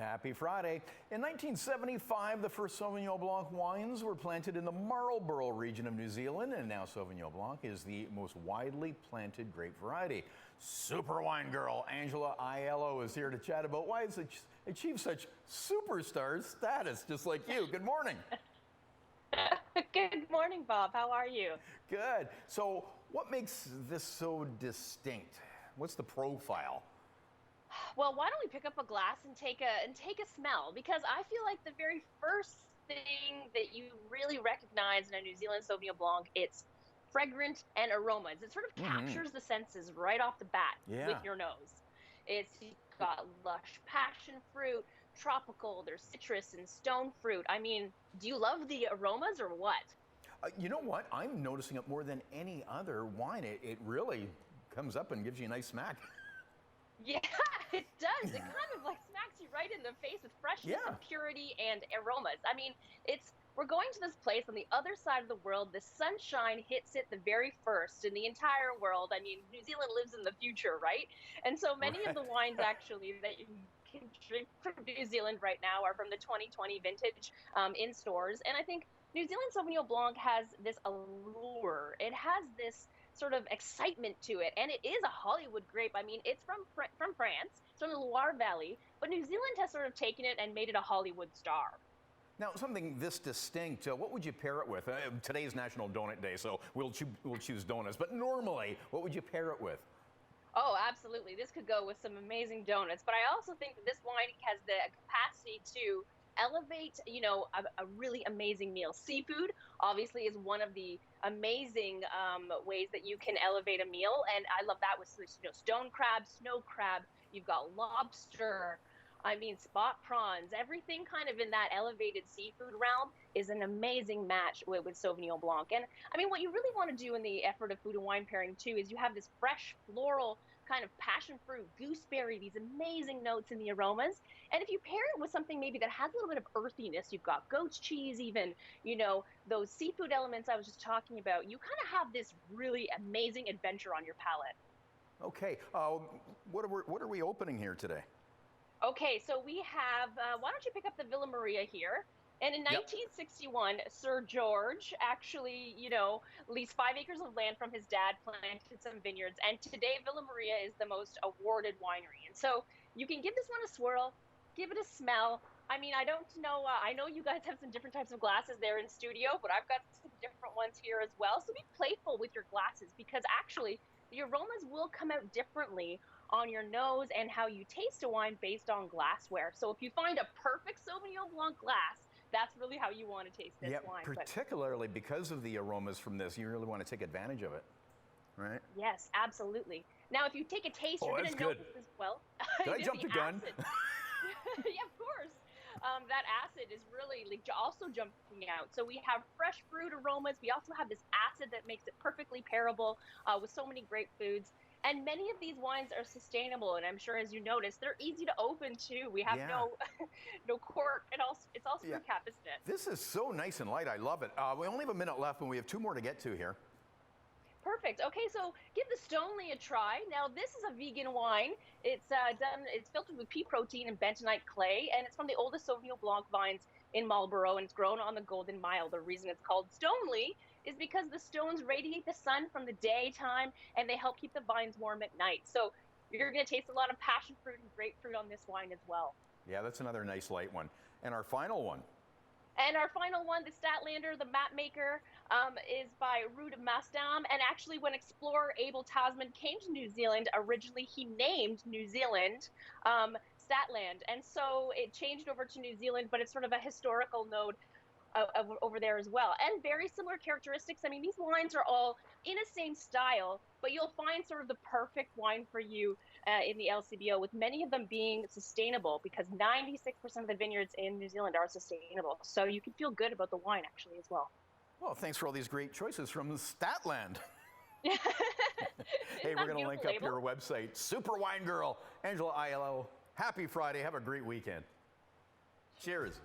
Happy Friday. In 1975, the first Sauvignon Blanc wines were planted in the Marlborough region of New Zealand, and now Sauvignon Blanc is the most widely planted grape variety. Super wine girl Angela Aiello is here to chat about why it's achieved such superstar status, just like you. Good morning. Good morning, Bob. How are you? Good. So what makes this so distinct? What's the profile? Well, why don't we pick up a glass and take a smell? Because I feel like the very first thing that you really recognize in a New Zealand Sauvignon Blanc, it's fragrant and aromas. It sort of captures the senses right off the bat with your nose. It's got lush passion fruit, tropical, there's citrus and stone fruit. I mean, do you love the aromas or what? You know what? I'm noticing it more than any other wine. It really comes up and gives you a nice smack. Yeah, it does. It kind of like smacks you right in the face with freshness and purity and aromas. I mean, we're going to this place on the other side of the world. The sunshine hits it the very first in the entire world. I mean, New Zealand lives in the future, right? And so many of the wines actually that you can drink from New Zealand right now are from the 2020 vintage in stores. And I think New Zealand Sauvignon Blanc has this allure. It has this sort of excitement to it, and it is a Hollywood grape. I mean, it's from France, it's from the Loire Valley, but New Zealand has sort of taken it and made it a Hollywood star. Now, something this distinct, what would you pair it with? Today's National Donut Day, so we'll choose donuts, but normally, what would you pair it with? Oh, absolutely. This could go with some amazing donuts, but I also think that this wine has the capacity to elevate, a really amazing meal. Seafood obviously is one of the amazing ways that you can elevate a meal, and I love that with stone crab, snow crab. You've got lobster. I mean, spot prawns. Everything kind of in that elevated seafood realm is an amazing match with Sauvignon Blanc. And I mean, what you really want to do in the effort of food and wine pairing too is you have this fresh floral kind of passion fruit, gooseberry, these amazing notes in the aromas. And if you pair it with something maybe that has a little bit of earthiness, you've got goat's cheese, even, those seafood elements I was just talking about, you kind of have this really amazing adventure on your palate. Okay, what are we opening here today? Okay, so we have, why don't you pick up the Villa Maria here? And in 1961, Sir George actually, leased 5 acres of land from his dad, planted some vineyards. And today, Villa Maria is the most awarded winery. And so you can give this one a swirl, give it a smell. I mean, I don't know. I know you guys have some different types of glasses there in studio, but I've got some different ones here as well. So be playful with your glasses, because actually the aromas will come out differently on your nose and how you taste a wine based on glassware. So if you find a perfect Sauvignon Blanc glass, that's really how you want to taste this wine. Particularly because of the aromas from this, you really want to take advantage of it, right? Yes, absolutely. Now, if you take a taste, you're going to notice as well. Did I jump the gun? Yeah, of course. That acid is really also jumping out. So we have fresh fruit aromas. We also have this acid that makes it perfectly pairable with so many great foods. And many of these wines are sustainable, and I'm sure, as you noticed, they're easy to open too. We have no cork, and it's all screw cap, isn't it? This is so nice and light. I love it. We only have a minute left, and we have 2 more to get to here. Perfect. Okay, so give the Stoneleigh a try. Now, this is a vegan wine. It's filtered with pea protein and bentonite clay, and it's from the oldest Sauvignon Blanc vines in Marlborough, and it's grown on the Golden Mile. The reason it's called Stoneleigh is because the stones radiate the sun from the daytime, and they help keep the vines warm at night. So you're going to taste a lot of passion fruit and grapefruit on this wine as well. Yeah, that's another nice light one. And our final one? And our final one, the Statlander, the Map Maker, is by Rue de Masdam. And actually, when explorer Abel Tasman came to New Zealand, originally he named New Zealand Statland. And so it changed over to New Zealand, but it's sort of a historical node over there as well. And very similar characteristics. I mean, these wines are all in a same style, but you'll find sort of the perfect wine for you in the LCBO, with many of them being sustainable, because 96% of the vineyards in New Zealand are sustainable. So you can feel good about the wine actually as well. Well, thanks for all these great choices from Statland. Hey, we're going to link up your website. Super wine girl, Angela Aiello. Happy Friday. Have a great weekend. Cheers.